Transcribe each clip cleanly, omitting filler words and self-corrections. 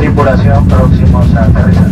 Tripulación próximos a aterrizar.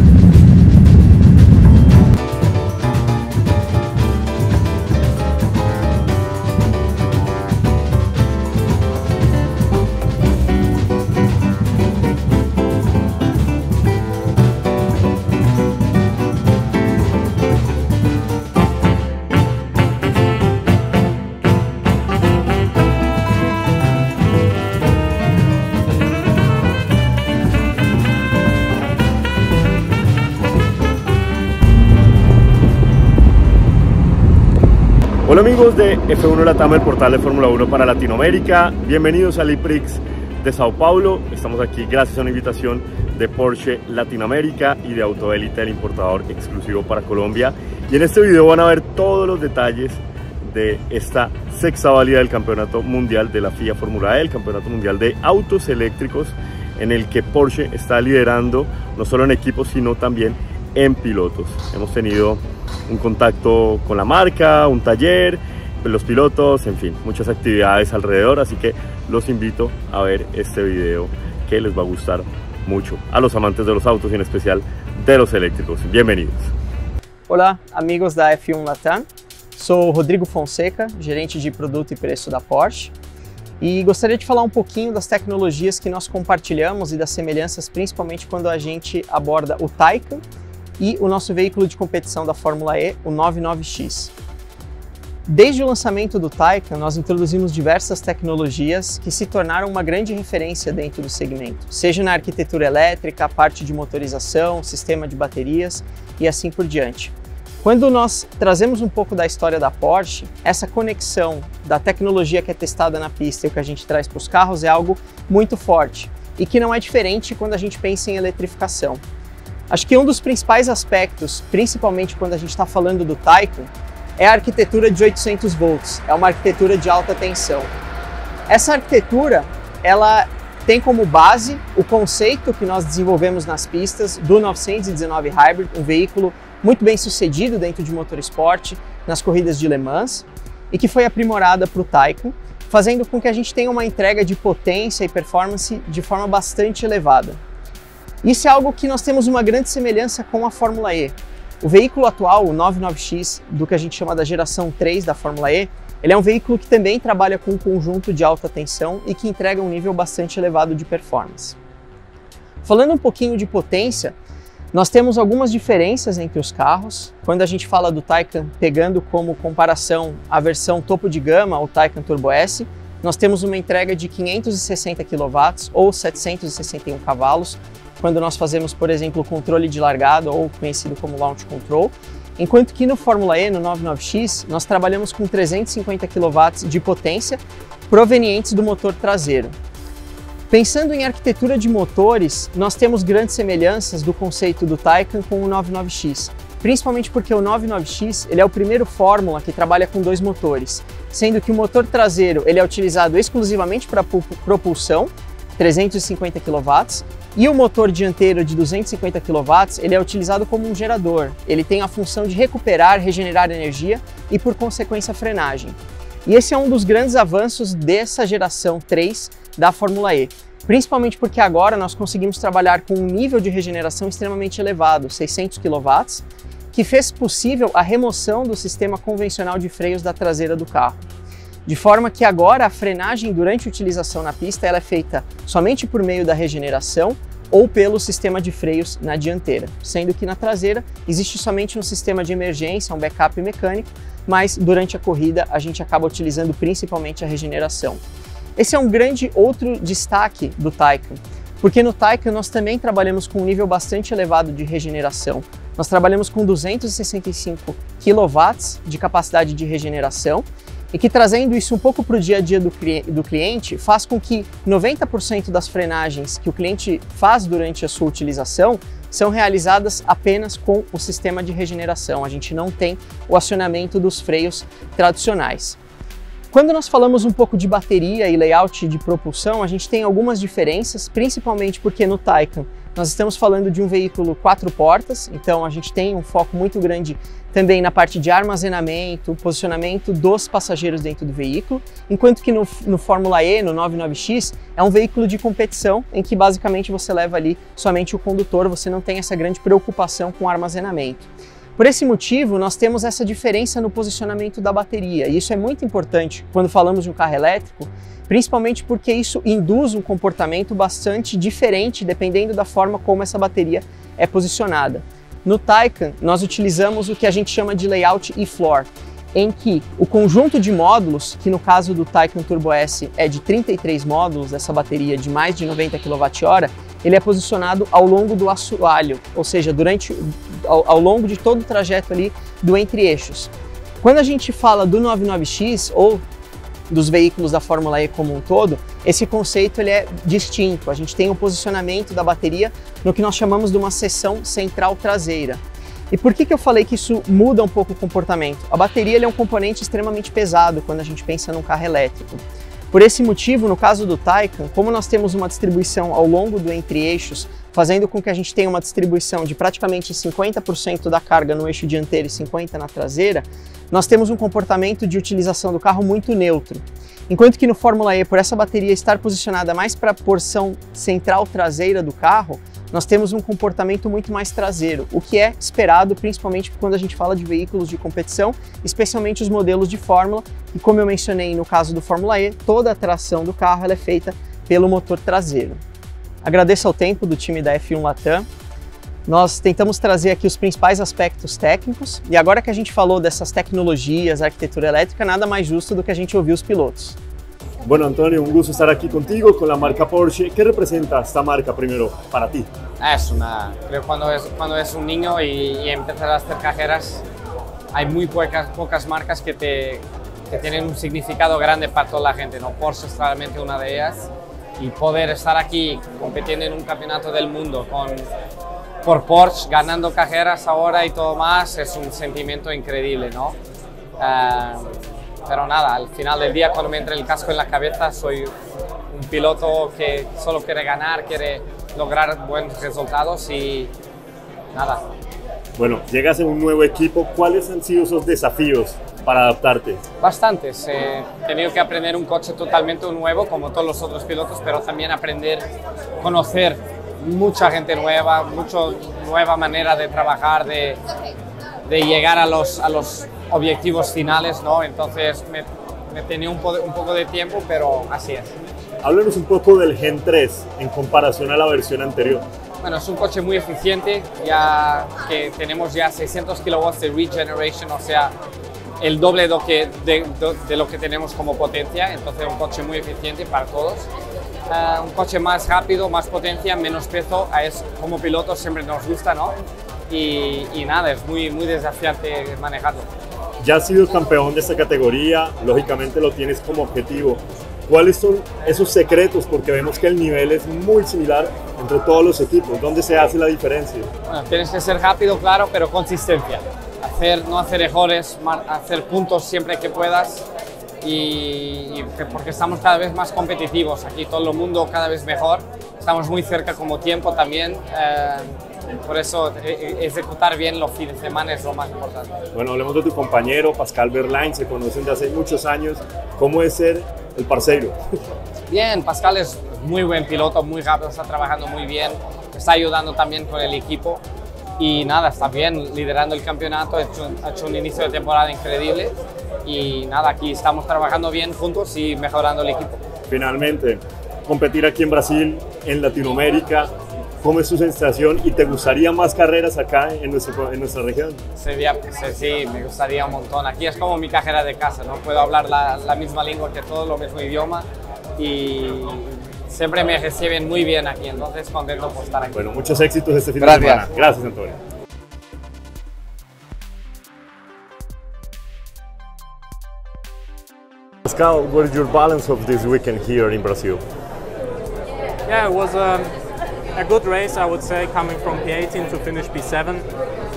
Hola amigos de F1 Latam, el portal de Fórmula 1 para Latinoamérica. Bienvenidos al IPRIX de Sao Paulo. Estamos aquí gracias a una invitación de Porsche Latinoamérica y de Autoelite, el importador exclusivo para Colombia. Y en este video van a ver todos los detalles de esta sexta válida del Campeonato Mundial de la FIA Fórmula E, el Campeonato Mundial de Autos Eléctricos, en el que Porsche está liderando no solo en equipos sino también en pilotos. Hemos tenido un contacto con la marca, un taller, los pilotos, en fin, muchas actividades alrededor, así que los invito a ver este video que les va a gustar mucho a los amantes de los autos y en especial de los eléctricos. Bienvenidos. Olá, amigos da F1 Latam. Sou Rodrigo Fonseca, gerente de produto e preço da Porsche, e gostaria de falar um pouquinho das tecnologias que nós compartilhamos e das semelhanças, principalmente quando a gente aborda o Taycan e o nosso veículo de competição da Fórmula E, o 99X. Desde o lançamento do Taycan, nós introduzimos diversas tecnologias que se tornaram uma grande referência dentro do segmento, seja na arquitetura elétrica, a parte de motorização, sistema de baterias e assim por diante. Quando nós trazemos um pouco da história da Porsche, essa conexão da tecnologia que é testada na pista e o que a gente traz para os carros é algo muito forte e que não é diferente quando a gente pensa em eletrificação. Acho que um dos principais aspectos, principalmente quando a gente está falando do Taycan, é a arquitetura de 800 volts, é uma arquitetura de alta tensão. Essa arquitetura, ela tem como base o conceito que nós desenvolvemos nas pistas do 919 Hybrid, um veículo muito bem sucedido dentro de motorsport, nas corridas de Le Mans, e que foi aprimorada para o Taycan, fazendo com que a gente tenha uma entrega de potência e performance de forma bastante elevada. Isso é algo que nós temos uma grande semelhança com a Fórmula E. O veículo atual, o 99X, do que a gente chama da geração 3 da Fórmula E, ele é um veículo que também trabalha com um conjunto de alta tensão e que entrega um nível bastante elevado de performance. Falando um pouquinho de potência, nós temos algumas diferenças entre os carros. Quando a gente fala do Taycan, pegando como comparação a versão topo de gama, o Taycan Turbo S, nós temos uma entrega de 560 kW ou 761 cavalos, quando nós fazemos, por exemplo, o controle de largada, ou conhecido como Launch Control, enquanto que no Fórmula E, no 99X, nós trabalhamos com 350 kW de potência provenientes do motor traseiro. Pensando em arquitetura de motores, nós temos grandes semelhanças do conceito do Taycan com o 99X, principalmente porque o 99X ele é o primeiro Fórmula que trabalha com dois motores, sendo que o motor traseiro ele é utilizado exclusivamente para propulsão, 350 kW, e o motor dianteiro de 250 kW ele é utilizado como um gerador. Ele tem a função de recuperar, regenerar energia e, por consequência, frenagem. E esse é um dos grandes avanços dessa geração 3 da Fórmula E, principalmente porque agora nós conseguimos trabalhar com um nível de regeneração extremamente elevado, 600 kW, que fez possível a remoção do sistema convencional de freios da traseira do carro. De forma que agora a frenagem durante a utilização na pista ela é feita somente por meio da regeneração ou pelo sistema de freios na dianteira, sendo que na traseira existe somente um sistema de emergência, um backup mecânico, mas durante a corrida a gente acaba utilizando principalmente a regeneração. Esse é um grande outro destaque do Taycan, porque no Taycan nós também trabalhamos com um nível bastante elevado de regeneração. Nós trabalhamos com 265 kW de capacidade de regeneração, e que trazendo isso um pouco para o dia a dia do cliente, faz com que 90% das frenagens que o cliente faz durante a sua utilização são realizadas apenas com o sistema de regeneração. A gente não tem o acionamento dos freios tradicionais. Quando nós falamos um pouco de bateria e layout de propulsão, a gente tem algumas diferenças, principalmente porque no Taycan nós estamos falando de um veículo 4 portas, então a gente tem um foco muito grande também na parte de armazenamento, posicionamento dos passageiros dentro do veículo, enquanto que no Fórmula E, no 99X, é um veículo de competição em que basicamente você leva ali somente o condutor, você não tem essa grande preocupação com o armazenamento. Por esse motivo, nós temos essa diferença no posicionamento da bateria, e isso é muito importante quando falamos de um carro elétrico, principalmente porque isso induz um comportamento bastante diferente dependendo da forma como essa bateria é posicionada. No Taycan, nós utilizamos o que a gente chama de layout e-floor, em que o conjunto de módulos, que no caso do Taycan Turbo S é de 33 módulos, dessa bateria de mais de 90 kWh, ele é posicionado ao longo do assoalho, ou seja, ao longo de todo o trajeto ali do entre-eixos. Quando a gente fala do 99X ou dos veículos da Fórmula E como um todo, esse conceito ele é distinto. A gente tem o posicionamento da bateria no que nós chamamos de uma seção central traseira. E por que eu falei que isso muda um pouco o comportamento? A bateria ele é um componente extremamente pesado quando a gente pensa num carro elétrico. Por esse motivo, no caso do Taycan, como nós temos uma distribuição ao longo do entre-eixos, fazendo com que a gente tenha uma distribuição de praticamente 50% da carga no eixo dianteiro e 50% na traseira, nós temos um comportamento de utilização do carro muito neutro. Enquanto que no Fórmula E, por essa bateria estar posicionada mais para a porção central traseira do carro, nós temos um comportamento muito mais traseiro, o que é esperado principalmente quando a gente fala de veículos de competição, especialmente os modelos de Fórmula, e como eu mencionei no caso do Fórmula E, toda a tração do carro ela é feita pelo motor traseiro. Agradeço ao tempo do time da F1 Latam. Nós tentamos trazer aqui os principais aspectos técnicos e agora que a gente falou dessas tecnologias, arquitetura elétrica, nada mais justo do que a gente ouvir os pilotos. Bueno, Antonio, un gusto estar aquí contigo con la marca Porsche. ¿Qué representa esta marca primero para ti? Creo que cuando es un niño y empiezas a hacer carreras, hay muy pocas marcas que tienen un significado grande para toda la gente, ¿no? Porsche es claramente una de ellas, y poder estar aquí compitiendo en un campeonato del mundo por Porsche, ganando carreras ahora y todo más, es un sentimiento increíble, ¿no? Pero nada, al final del día, cuando me entra el casco en la cabeza, soy un piloto que solo quiere ganar, quiere lograr buenos resultados y nada. Bueno, llegas en un nuevo equipo. ¿Cuáles han sido esos desafíos para adaptarte? Bastantes. He tenido que aprender un coche totalmente nuevo, como todos los otros pilotos, pero también conocer mucha gente nueva, nueva manera de trabajar, de llegar a los objetivos finales, ¿no? Entonces me tenía un poco de tiempo, pero así es. Háblanos un poco del Gen 3 en comparación a la versión anterior. Bueno, es un coche muy eficiente, ya que tenemos ya 600 kilowatts de regeneration, o sea, el doble de lo que tenemos como potencia, entonces un coche muy eficiente para todos. Un coche más rápido, más potencia, menos peso, como pilotos siempre nos gusta, ¿no? Y nada, es muy desafiante manejarlo. Ya has sido campeón de esta categoría, lógicamente lo tienes como objetivo. ¿Cuáles son esos secretos? Porque vemos que el nivel es muy similar entre todos los equipos. ¿Dónde se hace la diferencia? Bueno, tienes que ser rápido, claro, pero consistencia. No hacer errores, hacer puntos siempre que puedas. Porque estamos cada vez más competitivos. Aquí todo el mundo cada vez mejor. Estamos muy cerca como tiempo también. Por eso ejecutar bien los fines de semana es lo más importante. Bueno, hablemos de tu compañero Pascal Wehrlein, se conocen de hace muchos años. ¿Cómo es ser el parceiro? Bien, Pascal es muy buen piloto, muy rápido, está trabajando muy bien, está ayudando también con el equipo y nada, está bien liderando el campeonato, ha hecho un inicio de temporada increíble y nada, aquí estamos trabajando bien juntos y mejorando el equipo. Finalmente, competir aquí en Brasil, en Latinoamérica, ¿cómo es tu sensación y te gustaría más carreras acá en nuestra región? Sí, me gustaría un montón. Aquí es como mi carrera de casa, ¿no? Puedo hablar la misma lengua que todos, lo mismo idioma y siempre me reciben muy bien aquí, entonces contento por estar aquí. Bueno, muchos éxitos este fin de semana. Gracias, Antonio. Pascal, what is your balance of this weekend here in Brazil? Yeah, it was a good race, I would say, coming from P18 to finish P7.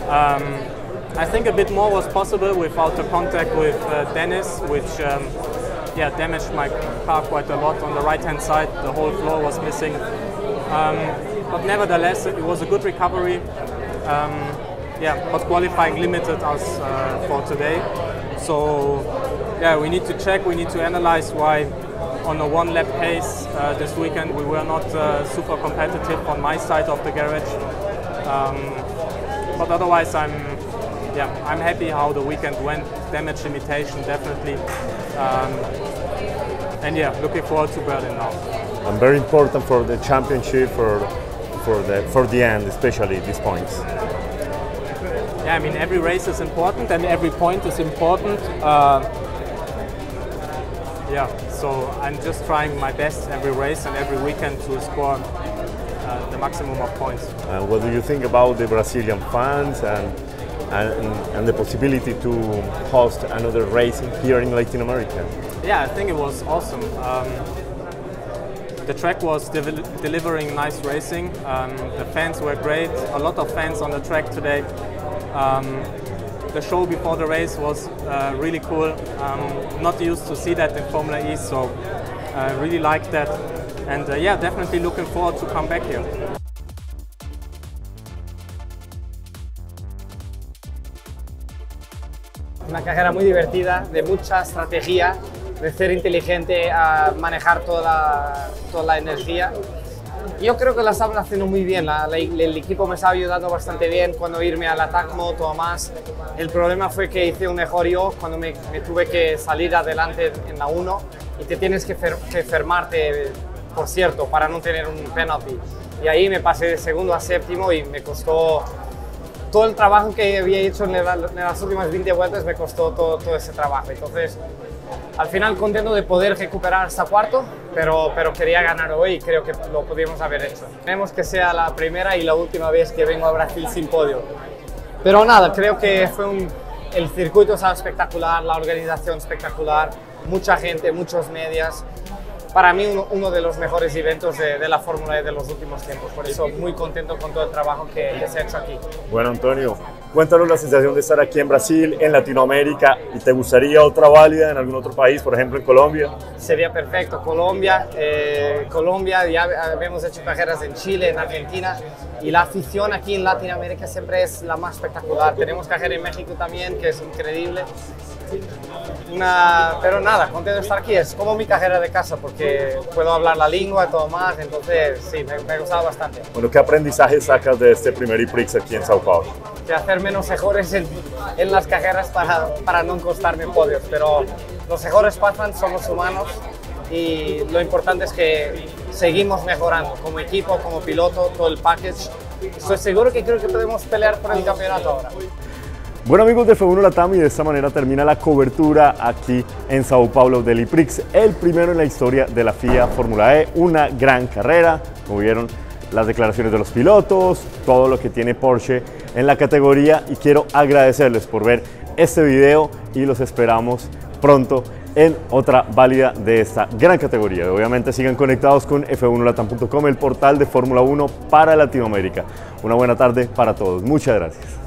I think a bit more was possible without the contact with Dennis, which damaged my car quite a lot on the right-hand side. The whole floor was missing. but nevertheless it was a good recovery. Yeah, but qualifying limited us for today. So yeah, we need to check, we need to analyze why on a one lap pace this weekend we were not super competitive on my side of the garage. But otherwise I'm happy how the weekend went. Damage limitation definitely. And yeah, looking forward to Berlin now. And very important for the championship, for the end, especially these points. Yeah, I mean every race is important and every point is important. Yeah, so I'm just trying my best every race and every weekend to score the maximum of points. What do you think about the Brazilian fans and the possibility to host another race here in Latin America? Yeah, I think it was awesome. The track was delivering nice racing. The fans were great. A lot of fans on the track today. The show before the race was really cool. Not used to see that in Formula E, so I really liked that. And yeah, definitely looking forward to come back here. Una carrera muy divertida, de mucha estrategia, de ser inteligente a manejar toda la energía. Yo creo que la estaban haciendo muy bien, el equipo me estaba ayudando bastante bien cuando irme al attack mode o más. El problema fue que hice un mejor yo cuando me tuve que salir adelante en la 1 y te tienes que fermarte, por cierto, para no tener un penalty. Y ahí me pasé de segundo a séptimo y me costó todo el trabajo que había hecho en las últimas 20 vueltas, me costó todo ese trabajo. Entonces, al final contento de poder recuperar hasta cuarto, pero quería ganar hoy y creo que lo pudimos haber hecho. Esperemos que sea la primera y la última vez que vengo a Brasil sin podio. Pero nada, creo que el circuito estaba espectacular, la organización espectacular, mucha gente, muchos medios. Para mí uno de los mejores eventos de la Fórmula E de los últimos tiempos, por eso muy contento con todo el trabajo que se ha hecho aquí. Bueno, Antonio, cuéntanos la sensación de estar aquí en Brasil, en Latinoamérica, y ¿te gustaría otra válida en algún otro país, por ejemplo en Colombia? Sería perfecto, Colombia, ya habíamos hecho carreras en Chile, en Argentina, y la afición aquí en Latinoamérica siempre es la más espectacular. Tenemos carrera en México también, que es increíble. Pero nada, contento de estar aquí, es como mi carrera de casa porque puedo hablar la lengua y todo más, entonces sí, me ha gustado bastante. Bueno, ¿qué aprendizaje sacas de este primer IPRIX aquí en Sao Paulo? Que hacer menos errores en las carreras para no costarme podios, pero los errores pasan, somos humanos y lo importante es que seguimos mejorando como equipo, como piloto, todo el package. Estoy seguro que creo que podemos pelear por el campeonato ahora. Bueno amigos de F1 Latam, y de esta manera termina la cobertura aquí en Sao Paulo del IPRIX, el primero en la historia de la FIA Fórmula E, una gran carrera, como vieron las declaraciones de los pilotos, todo lo que tiene Porsche en la categoría, y quiero agradecerles por ver este video y los esperamos pronto en otra válida de esta gran categoría. Obviamente sigan conectados con f1latam.com, el portal de Fórmula 1 para Latinoamérica. Una buena tarde para todos, muchas gracias.